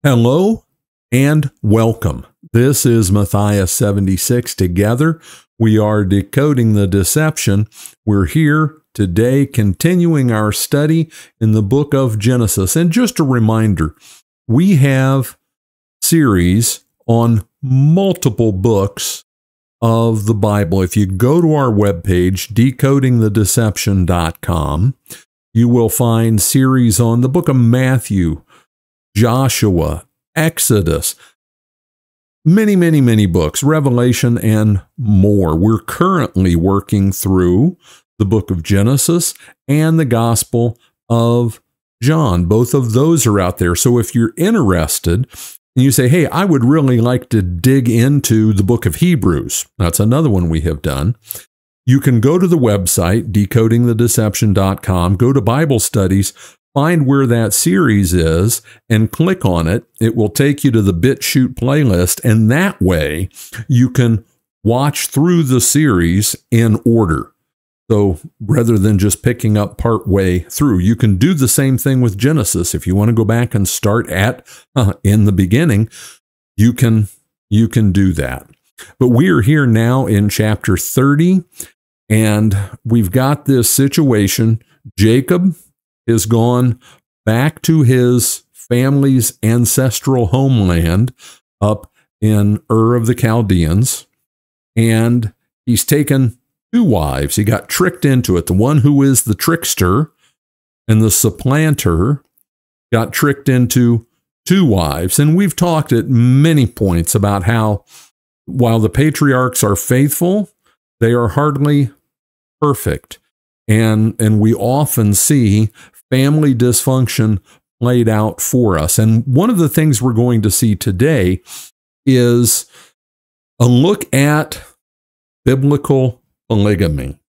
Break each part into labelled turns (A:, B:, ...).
A: Hello and welcome. This is Matthias 76. Together, we are decoding the deception. We're here today continuing our study in the book of Genesis. And just a reminder, we have series on multiple books of the Bible. If you go to our webpage, decodingthedeception.com, you will find series on the book of Matthew, Joshua, Exodus, many books, Revelation, and more. We're currently working through the book of Genesis and the Gospel of John. Both of those are out there. So if you're interested and you say, hey, I would really like to dig into the book of Hebrews, that's another one we have done. You can go to the website, decodingthedeception.com, go to Bible studies, find where that series is, and click on it. It will take you to the BitChute playlist, and that way you can watch through the series in order. So rather than just picking up part way through, you can do the same thing with Genesis. If you want to go back and start at in the beginning, you can do that. But we are here now in chapter 30, and we've got this situation. Jacob has gone back to his family's ancestral homeland up in Ur of the Chaldeans, and he's taken two wives. He got tricked into it. The one who is the trickster and the supplanter got tricked into two wives. And we've talked at many points about how while the patriarchs are faithful, they are hardly perfect. And we often see family dysfunction played out for us. And one of the things we're going to see today is a look at biblical polygamy.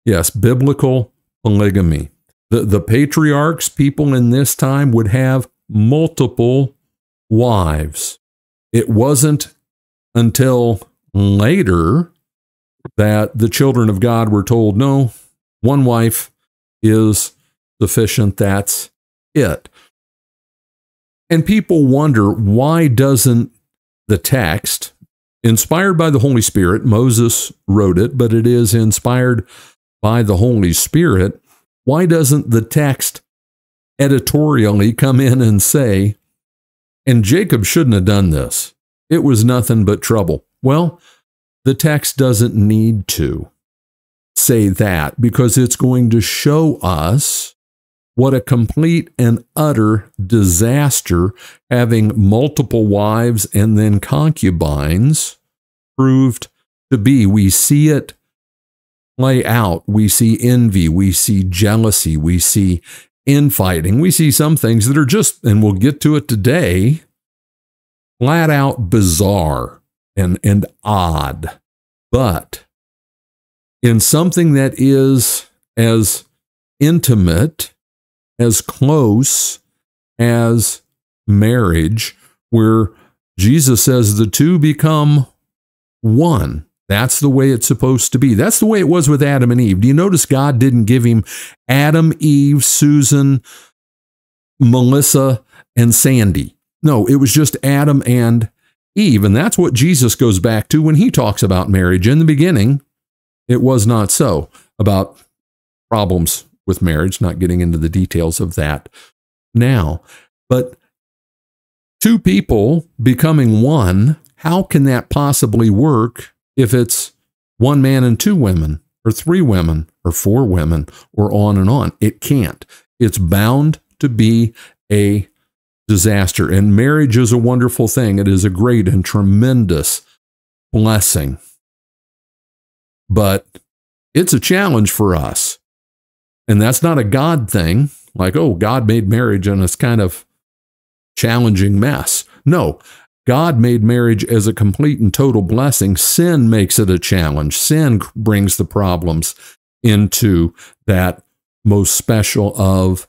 A: Yes, biblical polygamy. The patriarchs, people in this time, would have multiple wives. It wasn't until later that the children of God were told, no, one wife is sufficient, that's it. And people wonder, why doesn't the text, inspired by the Holy Spirit, Moses wrote it, but it is inspired by the Holy Spirit, why doesn't the text editorially come in and say, and Jacob shouldn't have done this, it was nothing but trouble? Well, the text doesn't need to say that, because it's going to show us what a complete and utter disaster having multiple wives and then concubines proved to be. We see it play out. We see envy. We see jealousy. We see infighting. We see some things that are just, and we'll get to it today, flat out bizarre and odd. But in something that is as intimate, as close as marriage, where Jesus says the two become one. That's the way it's supposed to be. That's the way it was with Adam and Eve. Do you notice God didn't give him Adam, Eve, Susan, Melissa, and Sandy? No, it was just Adam and Eve. And that's what Jesus goes back to when he talks about marriage. In the beginning, it was not so. About problems with marriage, not getting into the details of that now. But two people becoming one, how can that possibly work if it's one man and two women, or three women, or four women, or on and on? It can't. It's bound to be a disaster. And marriage is a wonderful thing. It is a great and tremendous blessing. But it's a challenge for us. And that's not a God thing, like, oh, God made marriage and it's kind of challenging mess. No, God made marriage as a complete and total blessing. Sin makes it a challenge. Sin brings the problems into that most special of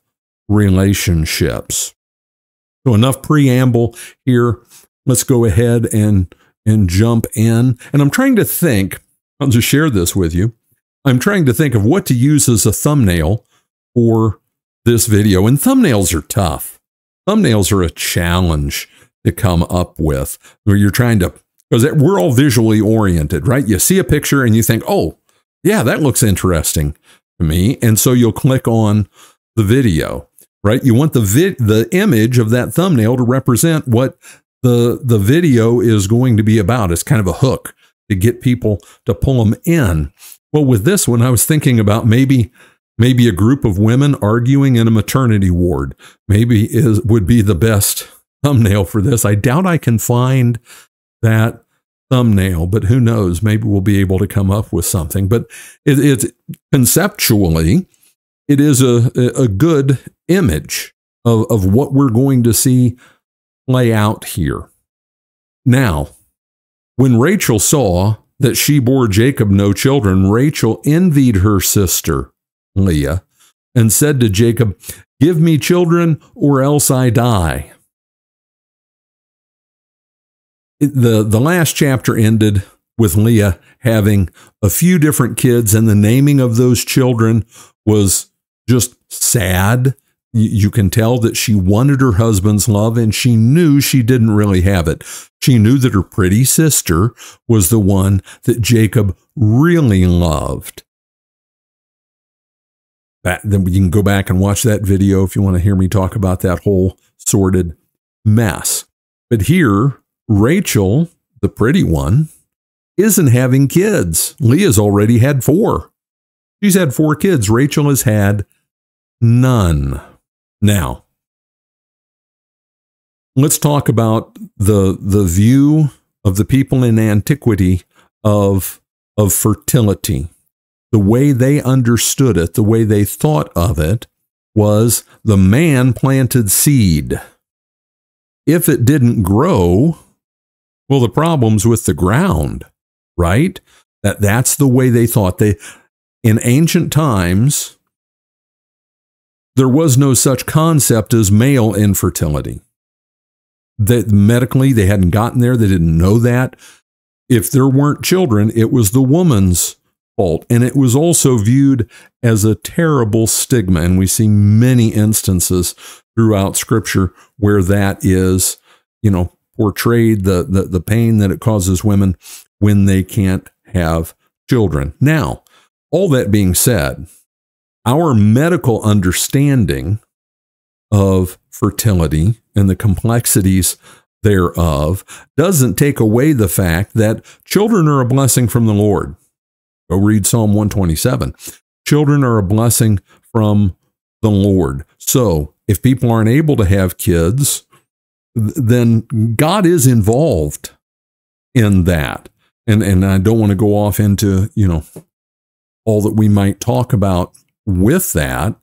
A: relationships. So enough preamble here. Let's go ahead and jump in. And I'm trying to think, I'll just share this with you. I'm trying to think of what to use as a thumbnail for this video. And thumbnails are tough. thumbnails are a challenge to come up with, where you're trying to, because we're all visually oriented, right? You see a picture and you think, oh, yeah, that looks interesting to me. And so you'll click on the video, right? You want the image of that thumbnail to represent what the video is going to be about. It's kind of a hook to get people to pull them in. Well, with this one, I was thinking about maybe a group of women arguing in a maternity ward. Maybe would be the best thumbnail for this. I doubt I can find that thumbnail, but who knows? Maybe we'll be able to come up with something. But it's conceptually, it is a good image of what we're going to see play out here. Now, when Rachel saw that she bore Jacob no children, Rachel envied her sister Leah and said to Jacob, "Give me children or else I die." The last chapter ended with Leah having a few different kids, and the naming of those children was just sad. You can tell that she wanted her husband's love, and she knew she didn't really have it. She knew that her pretty sister was the one that Jacob really loved. Then you can go back and watch that video if you want to hear me talk about that whole sordid mess. But here, Rachel, the pretty one, isn't having kids. Leah's already had 4. She's had 4 kids. Rachel has had none. Now, let's talk about the view of the people in antiquity of fertility. The way they understood it, the way they thought of it, was the man planted seed. If it didn't grow, well, the problem's with the ground, right? That's the way they thought. In ancient times, there was no such concept as male infertility. That medically, they hadn't gotten there. They didn't know that. If there weren't children, it was the woman's fault. And it was also viewed as a terrible stigma. And we see many instances throughout Scripture where that is, portrayed, the pain that it causes women when they can't have children. Now, all that being said, our medical understanding of fertility and the complexities thereof doesn't take away the fact that children are a blessing from the Lord. Go read Psalm 127. Children are a blessing from the Lord. So if people aren't able to have kids, then God is involved in that. And I don't want to go off into, all that we might talk about with that,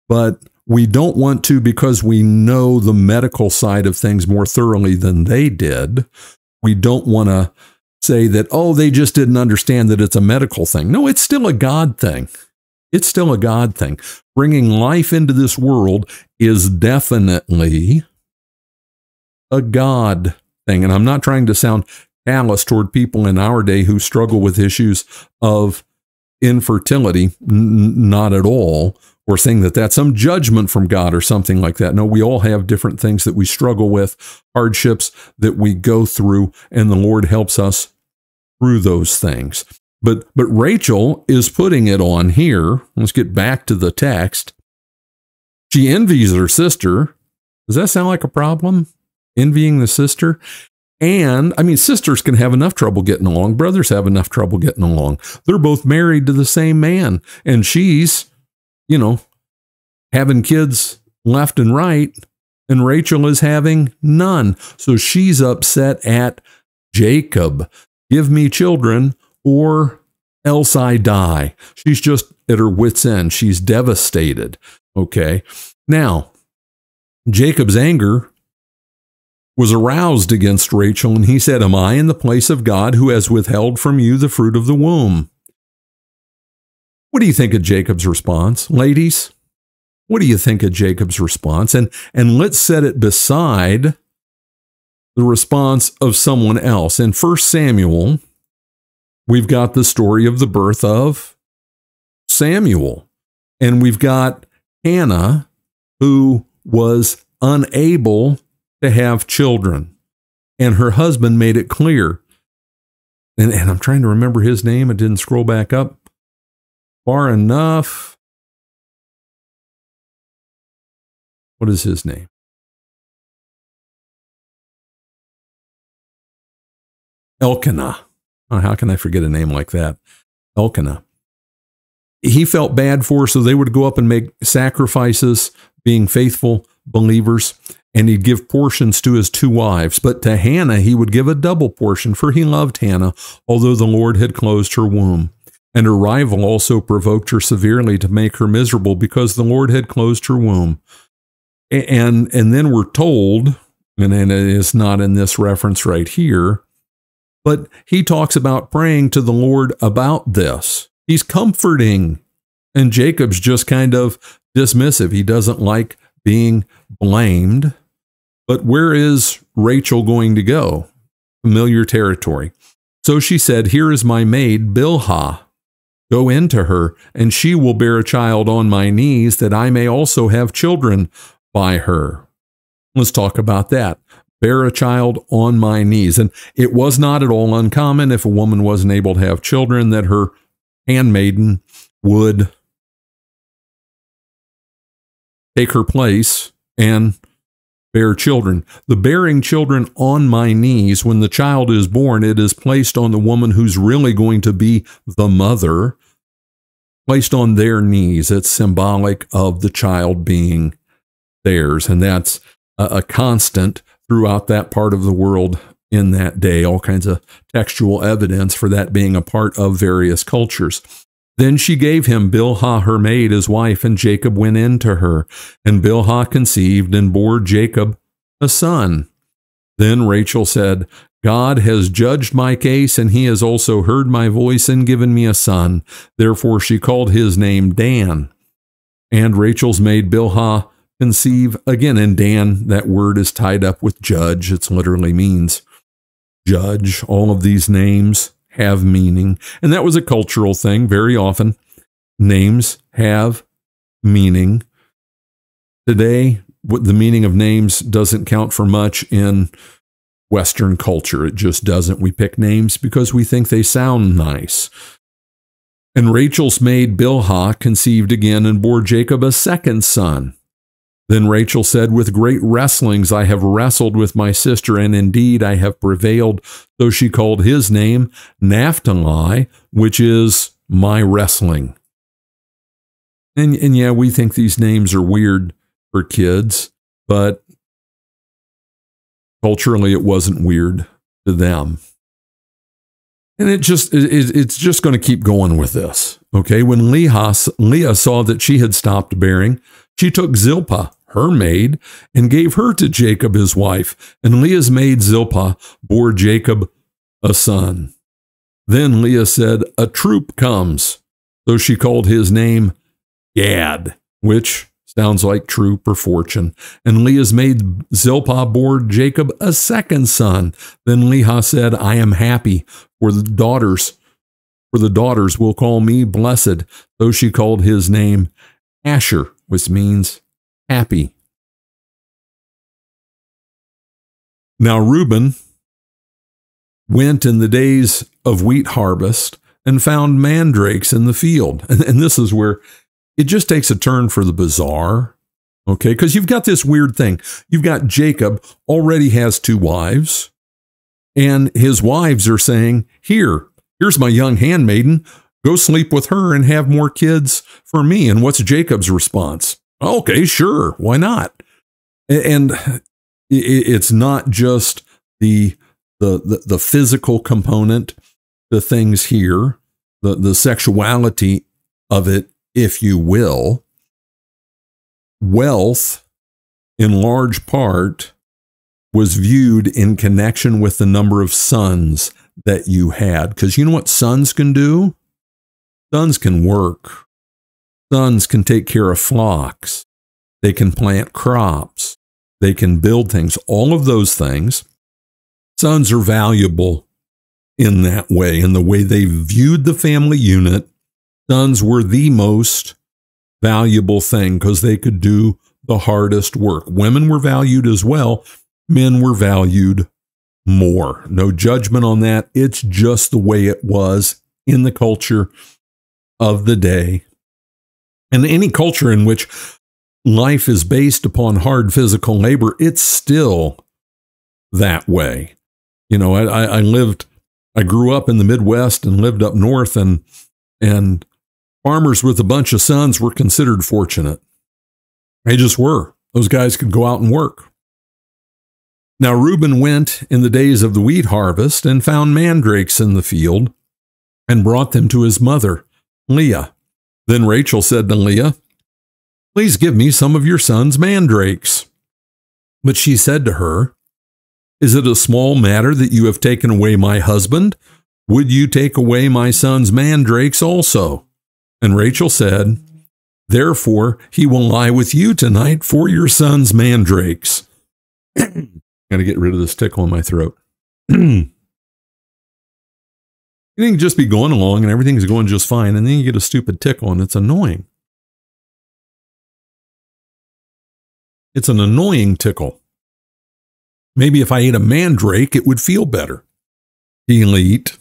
A: but we don't want to, because we know the medical side of things more thoroughly than they did. We don't want to say that, oh, they just didn't understand that it's a medical thing. No, it's still a God thing. It's still a God thing. Bringing life into this world is definitely a God thing. And I'm not trying to sound callous toward people in our day who struggle with issues of infertility, not at all, or saying that that's some judgment from God or something like that. No, we all have different things that we struggle with, hardships that we go through, and the Lord helps us through those things. But Rachel is putting it on here. Let's get back to the text. She envies her sister. Does that sound like a problem? Envying the sister? And, sisters can have enough trouble getting along. Brothers have enough trouble getting along. They're both married to the same man. And she's, having kids left and right. And Rachel is having none. So she's upset at Jacob. Give me children or else I die. She's just at her wit's end. She's devastated. Okay. Now, Jacob's anger was aroused against Rachel, and he said, "Am I in the place of God who has withheld from you the fruit of the womb?" What do you think of Jacob's response? Ladies, what do you think of Jacob's response? And let's set it beside the response of someone else. In 1 Samuel, we've got the story of the birth of Samuel. And we've got Hannah, who was unable to have children. And her husband made it clear. And I'm trying to remember his name. I didn't scroll back up far enough. What is his name? Elkanah. Oh, how can I forget a name like that? Elkanah. He felt bad for her, so they would go up and make sacrifices, being faithful believers, and he'd give portions to his 2 wives. But to Hannah, he would give a double portion, for he loved Hannah, although the Lord had closed her womb. And her rival also provoked her severely to make her miserable, because the Lord had closed her womb. And then we're told, and it's not in this reference right here, but he talks about praying to the Lord about this. He's comforting. And Jacob's just kind of dismissive. He doesn't like being blamed. But where is Rachel going to go? Familiar territory. So she said, "Here is my maid, Bilhah. Go into her, and she will bear a child on my knees, that I may also have children by her." Let's talk about that. Bear a child on my knees. And it was not at all uncommon, if a woman wasn't able to have children, that her handmaiden would take her place and bear children. The bearing children on my knees, when the child is born, it is placed on the woman who's really going to be the mother, placed on their knees. It's symbolic of the child being theirs. And that's a constant throughout that part of the world in that day. All kinds of textual evidence for that being a part of various cultures. Then she gave him Bilhah, her maid, his wife, and Jacob went in to her. And Bilhah conceived and bore Jacob a son. Then Rachel said, "God has judged my case, and he has also heard my voice and given me a son." Therefore she called his name Dan. And Rachel's maid Bilhah conceive again. And Dan, that word is tied up with judge. It literally means judge. All of these names have meaning. And that was a cultural thing. Very often, names have meaning. Today, the meaning of names doesn't count for much in Western culture. It just doesn't. We pick names because we think they sound nice. And Rachel's maid Bilhah conceived again and bore Jacob a second son. Then Rachel said, "With great wrestlings I have wrestled with my sister, and indeed I have prevailed." So she called his name Naphtali, which is my wrestling. And yeah, we think these names are weird for kids, but culturally it wasn't weird to them. And it's just going to keep going with this. Okay, when Leah saw that she had stopped bearing, she took Zilpah, her maid, and gave her to Jacob his wife. And Leah's maid Zilpah bore Jacob a son. Then Leah said, "A troop comes." So she called his name Gad, which sounds like troop or fortune. And Leah's maid Zilpah bore Jacob a second son. Then Leah said, "I am happy, for the daughters will call me blessed." So she called his name Asher, which means happy. Now Reuben went in the days of wheat harvest and found mandrakes in the field. And this is where it just takes a turn for the bizarre, okay? Because you've got this weird thing. You've got Jacob already has 2 wives, and his wives are saying, here's my young handmaiden. Go sleep with her and have more kids for me. And what's Jacob's response? Okay, sure. Why not? And it's not just the physical component, the things here, the sexuality of it, if you will. Wealth, in large part, was viewed in connection with the number of sons that you had. Because you know what sons can do? Sons can work. Sons can take care of flocks. They can plant crops. They can build things. All of those things. Sons are valuable in that way. In the way they viewed the family unit, sons were the most valuable thing because they could do the hardest work. Women were valued as well. Men were valued more. No judgment on that. It's just the way it was in the culture of the day. And any culture in which life is based upon hard physical labor, it's still that way. You know, I grew up in the Midwest and lived up north, and farmers with a bunch of sons were considered fortunate. They just were. Those guys could go out and work. Now, Reuben went in the days of the wheat harvest and found mandrakes in the field and brought them to his mother, Leah. Then Rachel said to Leah, "Please give me some of your son's mandrakes." But she said to her, "Is it a small matter that you have taken away my husband? Would you take away my son's mandrakes also?" And Rachel said, "Therefore he will lie with you tonight for your son's mandrakes." Got to get rid of this tickle in my throat. You can just be going along and everything's going just fine, and then you get a stupid tickle and it's annoying. It's an annoying tickle. Maybe if I ate a mandrake, it would feel better. Delete.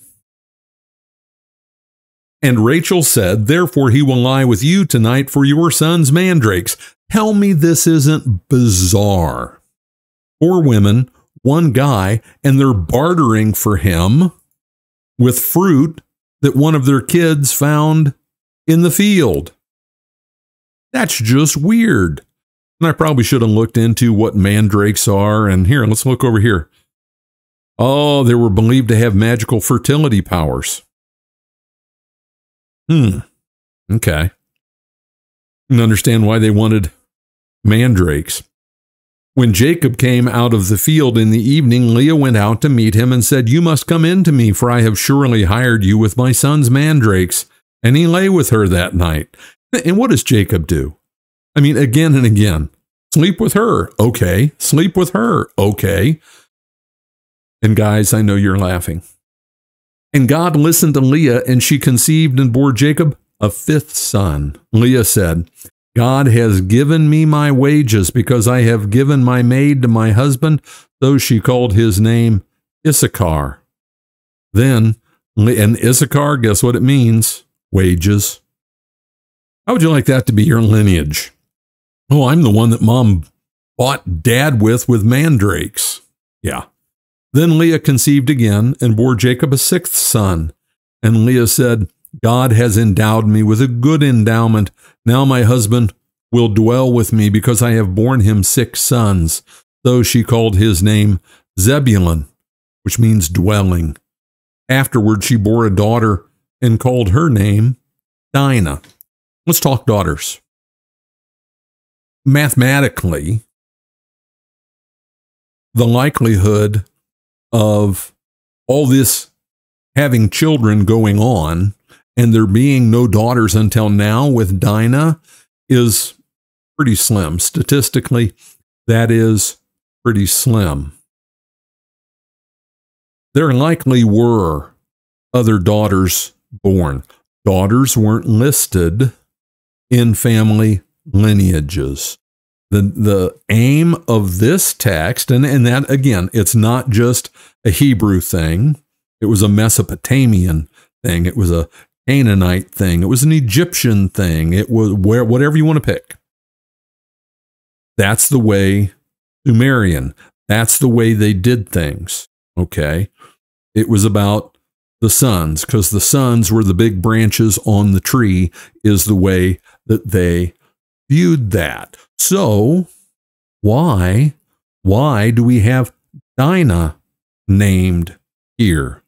A: And Rachel said, "Therefore he will lie with you tonight for your son's mandrakes." Tell me this isn't bizarre. 4 women, 1 guy, and they're bartering for him with fruit that one of their kids found in the field. That's just weird. And I probably should have looked into what mandrakes are. And here, let's look over here. Oh, they were believed to have magical fertility powers. Okay. I can understand why they wanted mandrakes. When Jacob came out of the field in the evening, Leah went out to meet him and said, "You must come in to me, for I have surely hired you with my son's mandrakes." And he lay with her that night. And what does Jacob do? I mean, again and again. Sleep with her. Okay. Sleep with her. Okay. And guys, I know you're laughing. And God listened to Leah, and she conceived and bore Jacob a 5th son. Leah said, "God has given me my wages because I have given my maid to my husband." So she called his name Issachar. Then, and Issachar, guess what it means? Wages. How would you like that to be your lineage? Oh, I'm the one that mom bought dad with mandrakes. Yeah. Then Leah conceived again and bore Jacob a 6th son. And Leah said, "God has endowed me with a good endowment. Now my husband will dwell with me because I have borne him 6 sons. So she called his name Zebulun, which means dwelling. Afterward, she bore a daughter and called her name Dinah. Let's talk daughters. Mathematically, the likelihood of all this having children going on and there being no daughters until now with Dinah is pretty slim. Statistically, that is pretty slim. There likely were other daughters born. Daughters weren't listed in family lineages. The aim of this text, and that, again, it's not just a Hebrew thing. It was a Mesopotamian thing. It was a Canaanite thing. It was an Egyptian thing. It was whatever you want to pick. That's the way Sumerian. That's the way they did things. Okay. It was about the sons, because the sons were the big branches on the tree, is the way that they viewed that. So why do we have Dinah named here?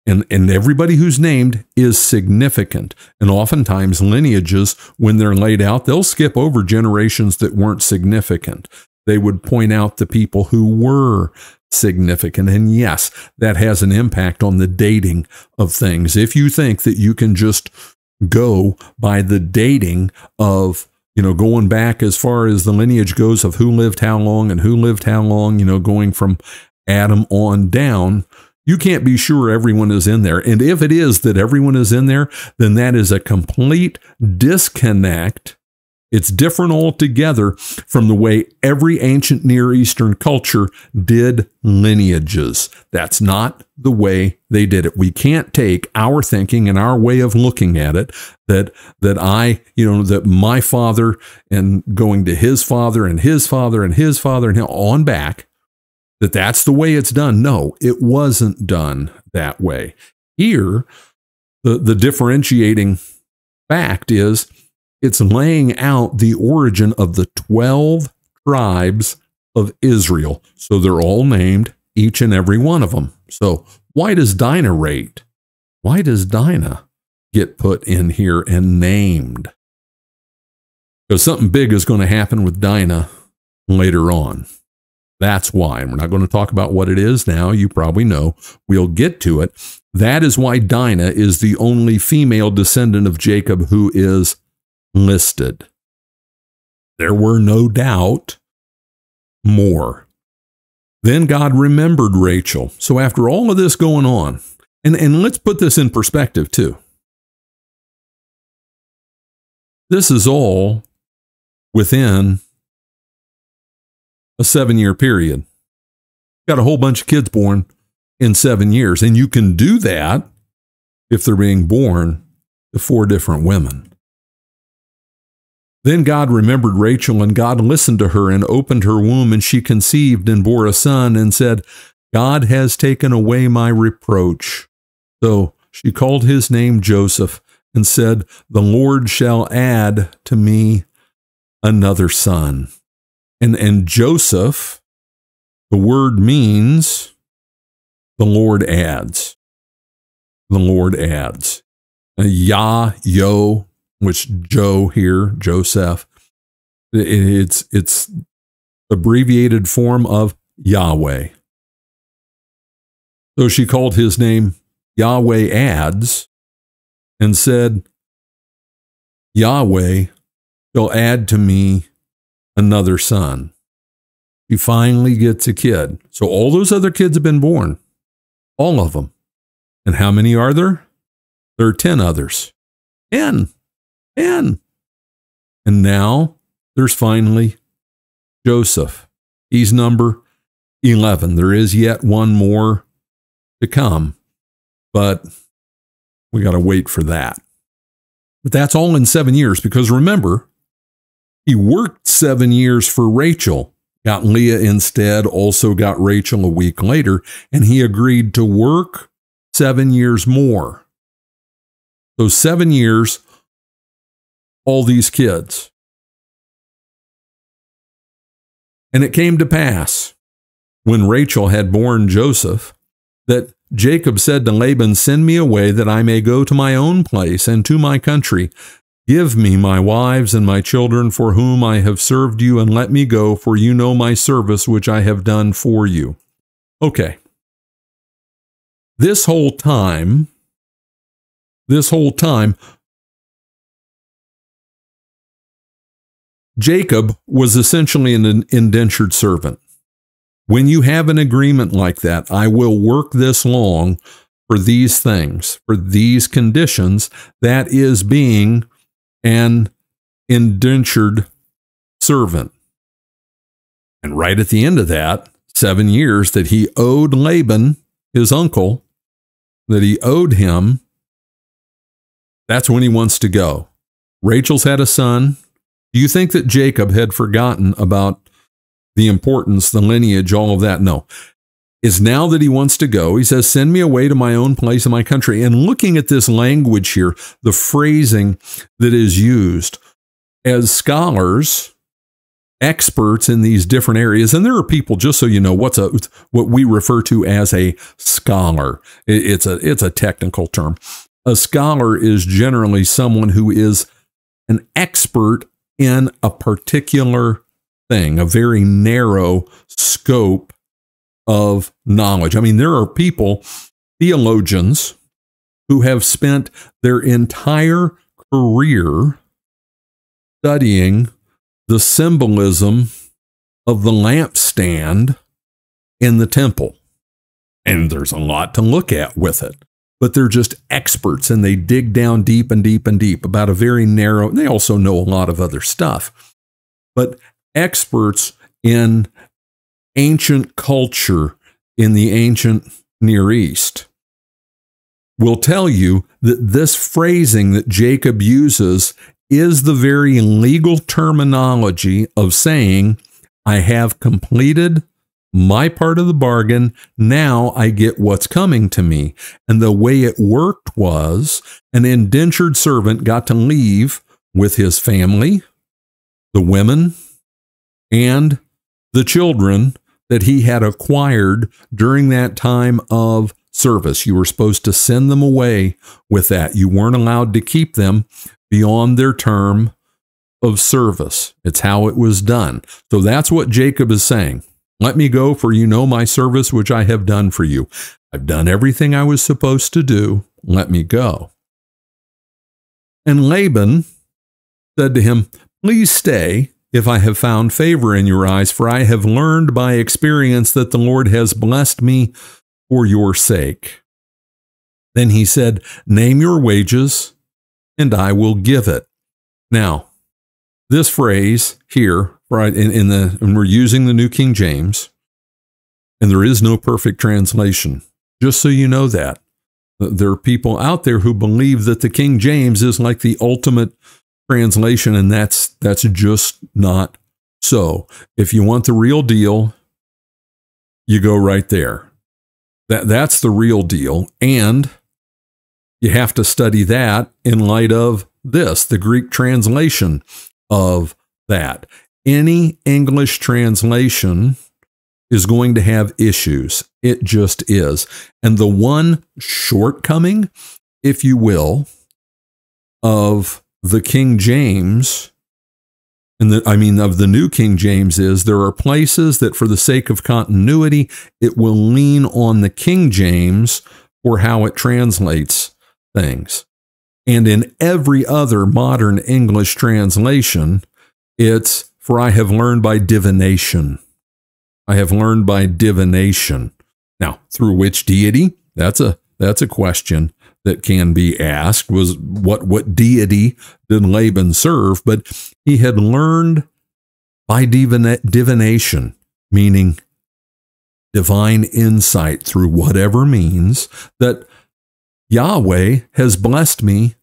A: And everybody who's named is significant. And oftentimes lineages, when they're laid out, they'll skip over generations that weren't significant. They would point out the people who were significant. And yes, that has an impact on the dating of things. If you think that you can just go by the dating of, going back as far as the lineage goes of who lived how long and who lived how long, going from Adam on down, you can't be sure everyone is in there. And if it is that everyone is in there, then that is a complete disconnect It's different altogether from the way every ancient Near Eastern culture did lineages. That's not the way they did it. We can't take our thinking and our way of looking at it, that my father and going to his father and his father and his father and on back, that's the way it's done. No, it wasn't done that way. Here, the differentiating fact is, it's laying out the origin of the 12 tribes of Israel. So they're all named, each and every one of them. So why does Dinah rate? Why does Dinah get put in here and named? Because something big is going to happen with Dinah later on. That's why. And we're not going to talk about what it is now. You probably know. We'll get to it. That is why Dinah is the only female descendant of Jacob who is listed. There were no doubt more. Then God remembered Rachel. So after all of this going on, and let's put this in perspective too. This is all within a 7-year period. Got a whole bunch of kids born in 7 years. And you can do that if they're being born to 4 different women. Then God remembered Rachel, and God listened to her and opened her womb, and she conceived and bore a son and said, God has taken away my reproach. So she called his name Joseph and said, the Lord shall add to me another son. And Joseph, the word means the Lord adds. The Lord adds. Yo, which Joe here, Joseph, it's abbreviated form of Yahweh. So she called his name Yahweh adds and said, Yahweh shall add to me another son. She finally gets a kid. So all those other kids have been born. All of them. And how many are there? There are 10 others. 10. And now there's finally Joseph. He's number 11. There is yet one more to come, but we got to wait for that. But that's all in 7 years, because remember, he worked 7 years for Rachel, got Leah instead, also got Rachel a week later, and he agreed to work 7 years more. So 7 years, all these kids. And it came to pass, when Rachel had borne Joseph, that Jacob said to Laban, send me away that I may go to my own place and to my country. Give me my wives and my children for whom I have served you, and let me go, for you know my service which I have done for you. Okay. This whole time, Jacob was essentially an indentured servant. When you have an agreement like that, I will work this long for these things, for these conditions, that is being an indentured servant. And right at the end of that, 7 years that he owed Laban, his uncle, that he owed him, that's when he wants to go. Rachel's had a son. Do you think that Jacob had forgotten about the importance, the lineage, all of that? No. It's now that he wants to go. He says, send me away to my own place and my country. And looking at this language here, the phrasing that is used, as scholars, experts in these different areas, and there are people, just so you know, what we refer to as a scholar. It's a technical term. A scholar is generally someone who is an expert in a particular thing, a very narrow scope of knowledge. I mean, there are people, theologians, who have spent their entire career studying the symbolism of the lampstand in the temple. And there's a lot to look at with it. but they're just experts and they dig down deep and deep and deep about a very narrow, they also know a lot of other stuff, but experts in ancient culture in the ancient Near East will tell you that this phrasing that Jacob uses is the very legal terminology of saying, I have completed my part of the bargain. Now I get what's coming to me. And the way it worked was an indentured servant got to leave with his family, the women, and the children that he had acquired during that time of service. You were supposed to send them away with that. You weren't allowed to keep them beyond their term of service. It's how it was done. So that's what Jacob is saying. Let me go, for you know my service which I have done for you. I've done everything I was supposed to do. Let me go. And Laban said to him, please stay, if I have found favor in your eyes, for I have learned by experience that the Lord has blessed me for your sake. Then he said, name your wages, and I will give it. Now, this phrase here, right, and we're using the New King James, and there is no perfect translation, just so you know that. There are people out there who believe that the King James is like the ultimate translation, and that's just not so. If you want the real deal, you go right there. That's the real deal, and you have to study that in light of this, the Greek translation of that. Any English translation is going to have issues. It just is. And the one shortcoming, if you will, of the King James, of the New King James, is there are places that for the sake of continuity, it will lean on the King James for how it translates things. And in every other modern English translation, it's, for I have learned by divination. I have learned by divination. Now, through which deity? That's a question that can be asked. Was what deity did Laban serve? But he had learned by divination, meaning divine insight through whatever means, that Yahweh has blessed me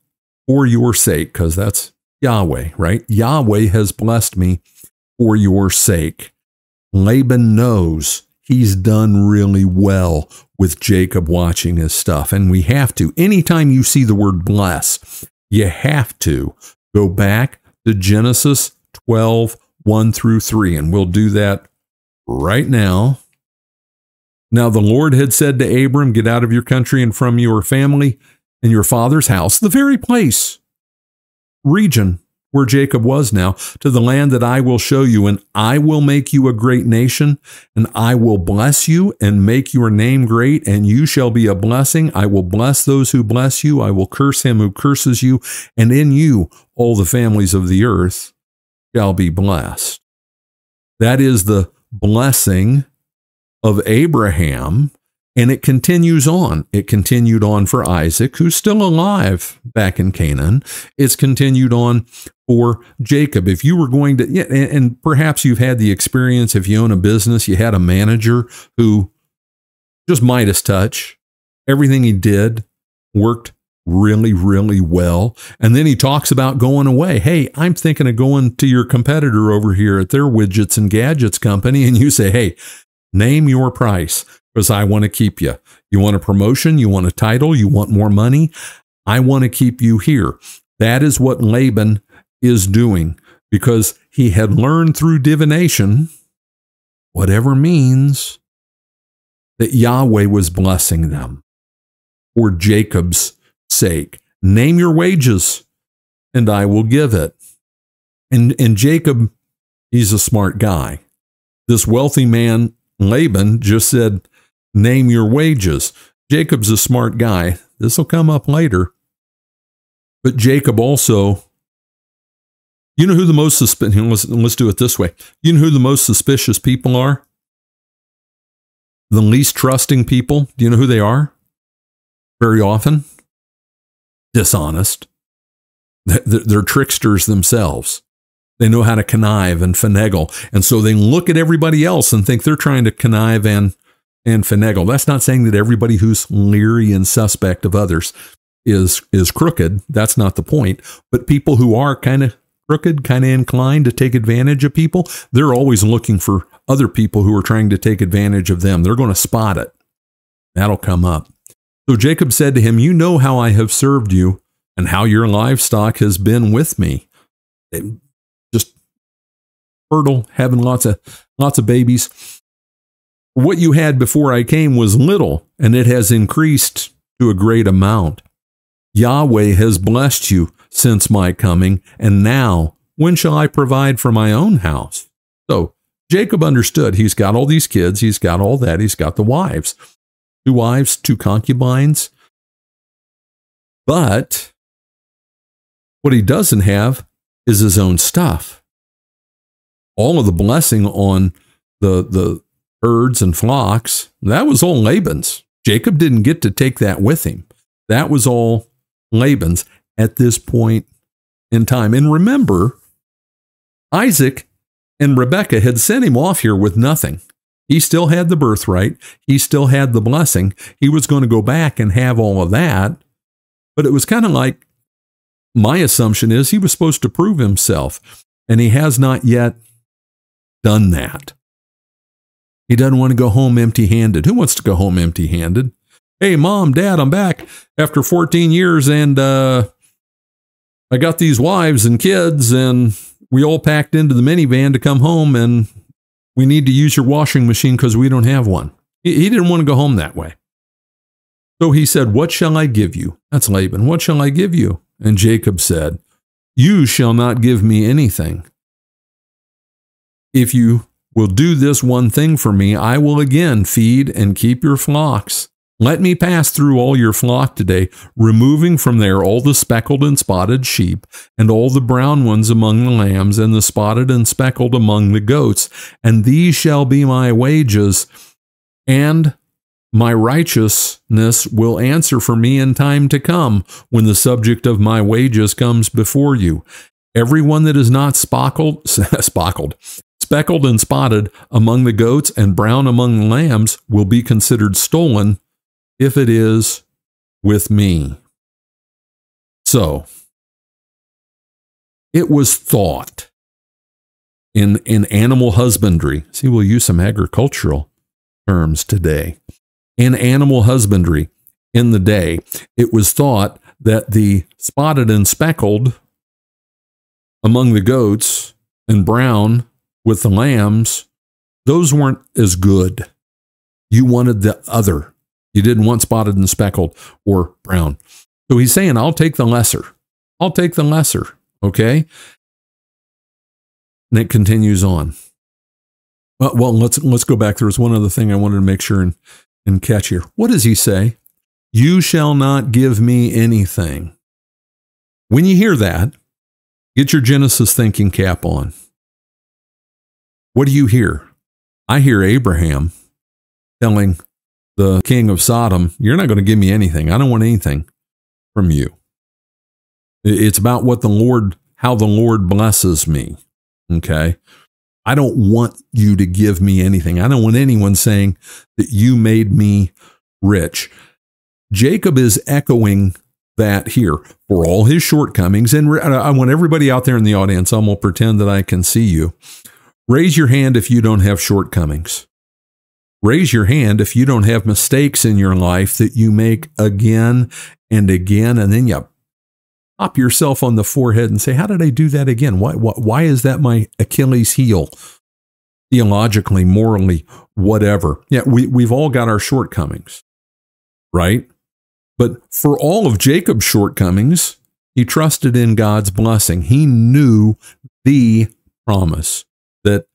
A: for your sake, because that's Yahweh, right? Yahweh has blessed me for your sake. Laban knows he's done really well with Jacob watching his stuff. And we have to, anytime you see the word bless, you have to go back to Genesis 12, 1 through 3. And we'll do that right now. Now the Lord had said to Abram, get out of your country and from your family and your father's house, the very place, region where Jacob was now, to the land that I will show you, and I will make you a great nation, and I will bless you and make your name great, and you shall be a blessing. I will bless those who bless you. I will curse him who curses you, and in you all the families of the earth shall be blessed. That is the blessing of Abraham, and it continues on. It continued on for Isaac, who's still alive back in Canaan. It's continued on for Jacob. If you were going to, and perhaps you've had the experience, if you own a business, you had a manager who just Midas touch. Everything he did worked really, really well. And then he talks about going away. Hey, I'm thinking of going to your competitor over here at their widgets and gadgets company. And you say, hey, name your price, because I want to keep you. You want a promotion? You want a title? You want more money? I want to keep you here. That is what Laban is doing, because he had learned through divination, whatever means, that Yahweh was blessing them for Jacob's sake. Name your wages, and I will give it. And Jacob, he's a smart guy. This wealthy man, Laban, just said, name your wages. Jacob's a smart guy. This will come up later. But Jacob also, you know who the most suspicious, let's do it this way. You know who the most suspicious people are? The least trusting people. Do you know who they are? very often dishonest. They're tricksters themselves. They know how to connive and finagle. And so they look at everybody else and think they're trying to connive and finagle. That's not saying that everybody who's leery and suspect of others is crooked. That's not the point. But people who are kind of crooked, kind of inclined to take advantage of people, they're always looking for other people who are trying to take advantage of them. They're going to spot it. That'll come up. So Jacob said to him, "You know how I have served you and how your livestock has been with me." Just fertile, having lots of babies. "What you had before I came was little, and it has increased to a great amount. Yahweh has blessed you since my coming, and now when shall I provide for my own house?" So Jacob understood. He's got all these kids. He's got all that. He's got the wives. 2 wives, 2 concubines. But what he doesn't have is his own stuff. All of the blessing on the herds and flocks, that was all Laban's. Jacob didn't get to take that with him. That was all Laban's at this point in time. And remember, Isaac and Rebekah had sent him off here with nothing. He still had the birthright. He still had the blessing. He was going to go back and have all of that. But it was kind of like, my assumption is he was supposed to prove himself, and he has not yet done that. He doesn't want to go home empty-handed. Who wants to go home empty-handed? "Hey, Mom, Dad, I'm back after 14 years, and I got these wives and kids, and we all packed into the minivan to come home, and we need to use your washing machine because we don't have one." He didn't want to go home that way. So he said, "What shall I give you?" That's Laban. "What shall I give you?" And Jacob said, "You shall not give me anything. If you will do this one thing for me, I will again feed and keep your flocks. Let me pass through all your flock today, removing from there all the speckled and spotted sheep, and all the brown ones among the lambs, and the spotted and speckled among the goats. And these shall be my wages, and my righteousness will answer for me in time to come, when the subject of my wages comes before you. Everyone that is not speckled and spotted among the goats and brown among the lambs will be considered stolen, if it is with me." So, it was thought in animal husbandry. See, we'll use some agricultural terms today. In animal husbandry in the day, it was thought that the spotted and speckled among the goats and brown with the lambs, those weren't as good. You wanted the other. You didn't want spotted and speckled or brown. So he's saying, I'll take the lesser. I'll take the lesser. Okay? And it continues on. Well, let's go back. There was one other thing I wanted to make sure and catch here. What does he say? You shall not give me anything. When you hear that, get your Genesis thinking cap on. What do you hear? I hear Abraham telling the king of Sodom, you're not going to give me anything. I don't want anything from you. It's about what the Lord, how the Lord blesses me. Okay? I don't want you to give me anything. I don't want anyone saying that you made me rich. Jacob is echoing that here for all his shortcomings. And I want everybody out there in the audience, I'm going to pretend that I can see you. Raise your hand if you don't have shortcomings. Raise your hand if you don't have mistakes in your life that you make again and again, and then you pop yourself on the forehead and say, how did I do that again? Why is that my Achilles heel? Theologically, morally, whatever. Yeah, we've all got our shortcomings, right? But for all of Jacob's shortcomings, he trusted in God's blessing. He knew the promise that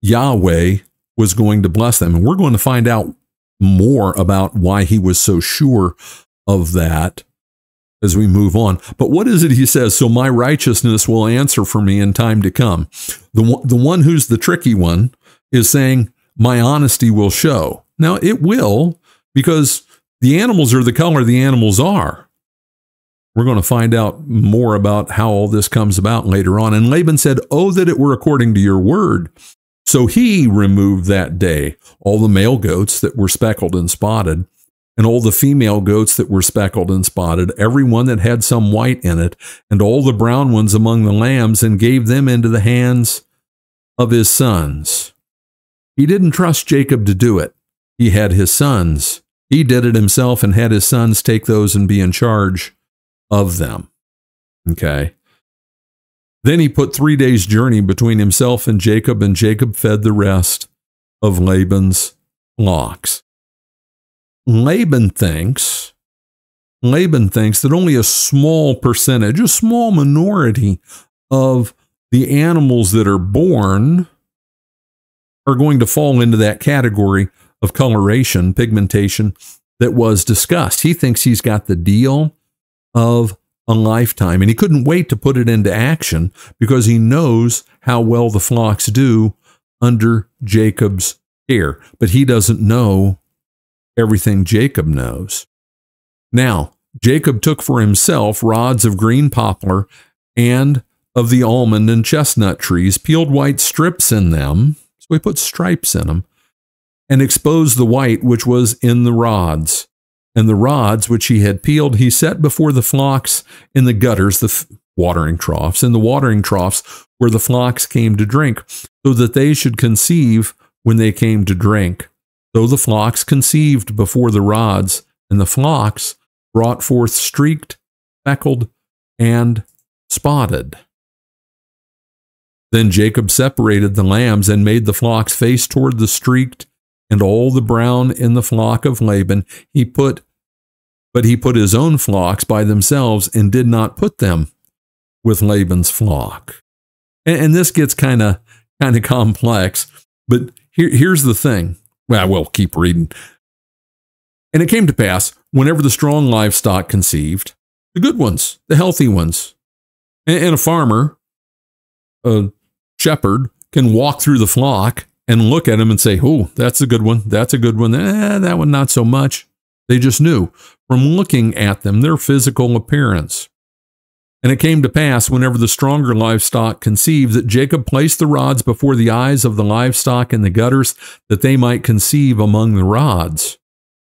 A: Yahweh was going to bless them. And we're going to find out more about why he was so sure of that as we move on. But what is it he says? So my righteousness will answer for me in time to come. The one who's the tricky one is saying, my honesty will show. Now it will, because The animals are the color the animals are. We're going to find out more about how all this comes about later on. And Laban said, "Oh, that it were according to your word." So he removed that day all the male goats that were speckled and spotted, and all the female goats that were speckled and spotted, every one that had some white in it, and all the brown ones among the lambs, and gave them into the hands of his sons. He didn't trust Jacob to do it. He had his sons. He did it himself and had his sons take those and be in charge of them. Okay. Then he put 3 days' journey between himself and Jacob fed the rest of Laban's flocks. Laban thinks that only a small percentage, a small minority of the animals that are born are going to fall into that category of coloration, pigmentation that was discussed. He thinks he's got the deal of a lifetime, and he couldn't wait to put it into action because he knows how well the flocks do under Jacob's care. But he doesn't know everything Jacob knows. Now, Jacob took for himself rods of green poplar and of the almond and chestnut trees, peeled white strips in them, so he put stripes in them, and exposed the white which was in the rods. And the rods which he had peeled, he set before the flocks in the gutters, the watering troughs, in the watering troughs where the flocks came to drink, so that they should conceive when they came to drink. So the flocks conceived before the rods, and the flocks brought forth streaked, speckled, and spotted. Then Jacob separated the lambs and made the flocks face toward the streaked, and all the brown in the flock of Laban but he put his own flocks by themselves and did not put them with Laban's flock. And this gets kind of complex, but here's the thing. Well, we'll keep reading. And it came to pass, whenever the strong livestock conceived, the good ones, the healthy ones, and a farmer, a shepherd, can walk through the flock and look at them and say, "Oh, that's a good one. That's a good one. That one, not so much." They just knew from looking at them, their physical appearance. And it came to pass, whenever the stronger livestock conceived, that Jacob placed the rods before the eyes of the livestock in the gutters, that they might conceive among the rods.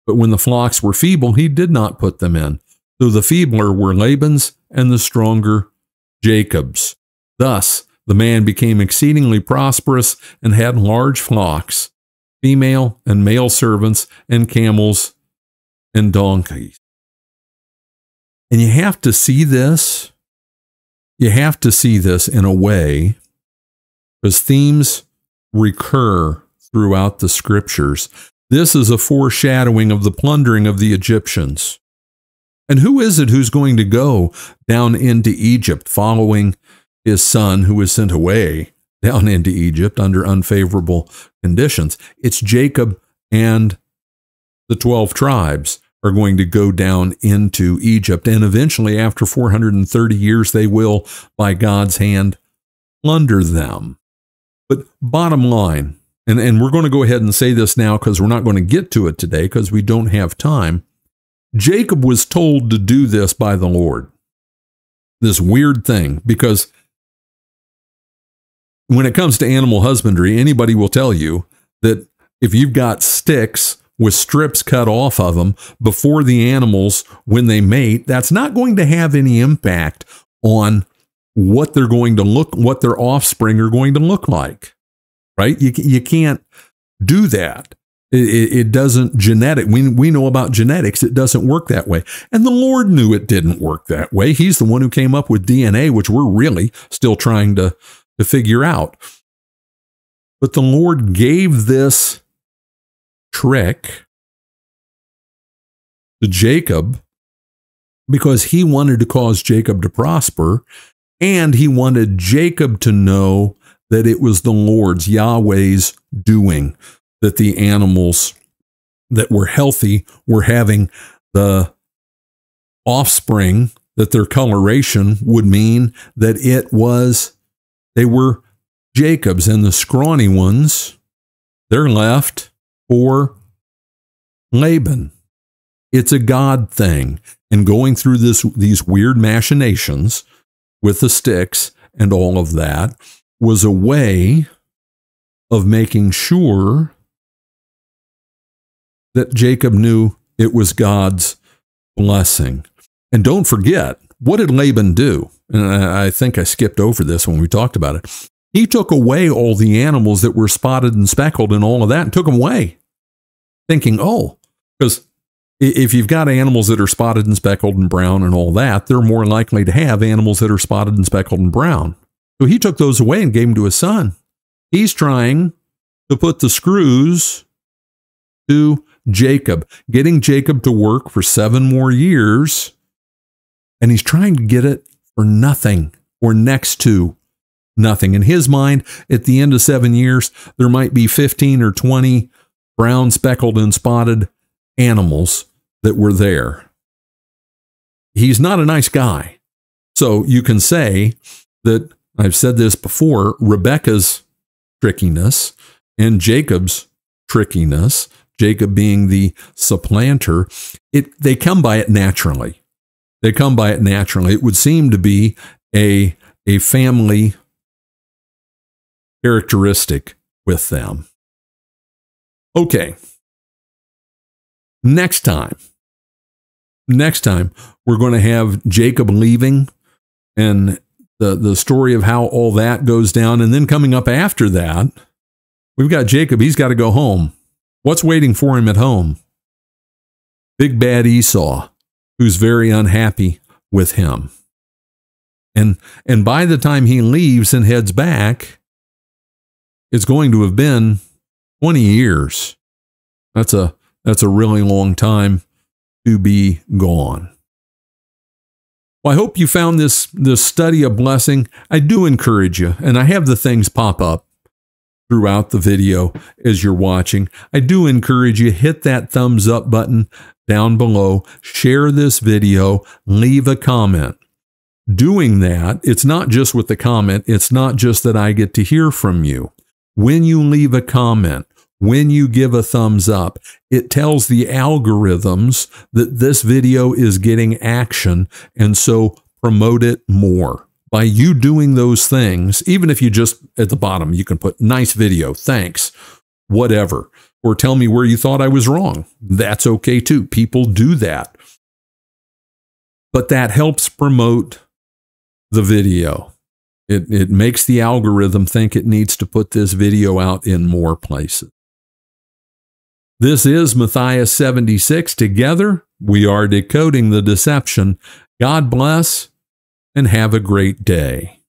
A: But when the flocks were feeble, he did not put them in. So the feebler were Laban's, and the stronger Jacob's. Thus the man became exceedingly prosperous, and had large flocks, female and male servants, and camels and donkeys. And you have to see this. You have to see this in a way, because themes recur throughout the scriptures. This is a foreshadowing of the plundering of the Egyptians. And who is it who's going to go down into Egypt following his son who was sent away down into Egypt under unfavorable conditions? It's Jacob, and the 12 tribes are going to go down into Egypt. And eventually, after 430 years, they will, by God's hand, plunder them. But bottom line, and we're going to go ahead and say this now because we're not going to get to it today because we don't have time. Jacob was told to do this by the Lord. This weird thing, because when it comes to animal husbandry, anybody will tell you that if you've got sticks with strips cut off of them before the animals, when they mate, that's not going to have any impact on what they're going to look, what their offspring are going to look like, right? You can't do that. It doesn't genetic. We know about genetics. It doesn't work that way. And the Lord knew it didn't work that way. He's the one who came up with DNA, which we're really still trying to figure out. But the Lord gave this trick to Jacob because he wanted to cause Jacob to prosper, and he wanted Jacob to know that it was the Lord's, Yahweh's doing, that the animals that were healthy were having the offspring, that their coloration would mean that they were Jacob's, and the scrawny ones, they're left for Laban. It's a God thing. And going through these weird machinations with the sticks and all of that was a way of making sure that Jacob knew it was God's blessing. And don't forget, what did Laban do? And I think I skipped over this when we talked about it. He took away all the animals that were spotted and speckled and all of that and took them away, thinking, oh, because if you've got animals that are spotted and speckled and brown and all that, they're more likely to have animals that are spotted and speckled and brown. So he took those away and gave them to his son. He's trying to put the screws to Jacob, getting Jacob to work for 7 more years, and he's trying to get it for nothing or next to nothing. In his mind, at the end of 7 years, there might be 15 or 20 brown, speckled, and spotted animals that were there. He's not a nice guy. So you can say that, I've said this before, Rebekah's trickiness and Jacob's trickiness, Jacob being the supplanter, they come by it naturally. They come by it naturally. It would seem to be a family characteristic with them. Okay. Next time, we're going to have Jacob leaving and the story of how all that goes down. And then coming up after that, we've got Jacob. He's got to go home. What's waiting for him at home? Big bad Esau, who's very unhappy with him. And by the time he leaves and heads back, it's going to have been 20 years. That's a really long time to be gone. Well, I hope you found this study a blessing. I do encourage you, and I have the things pop up throughout the video as you're watching. I do encourage you, hit that thumbs up button down below, share this video, leave a comment. Doing that, it's not just with the comment, it's not just that I get to hear from you. When you leave a comment, when you give a thumbs up, it tells the algorithms that this video is getting action, and so promote it more. By you doing those things, even if you just, at the bottom, you can put nice video, thanks, whatever, or tell me where you thought I was wrong. That's okay too. People do that. But that helps promote the video. It makes the algorithm think it needs to put this video out in more places. This is Matthias 76. Together, we are decoding the deception. God bless and have a great day.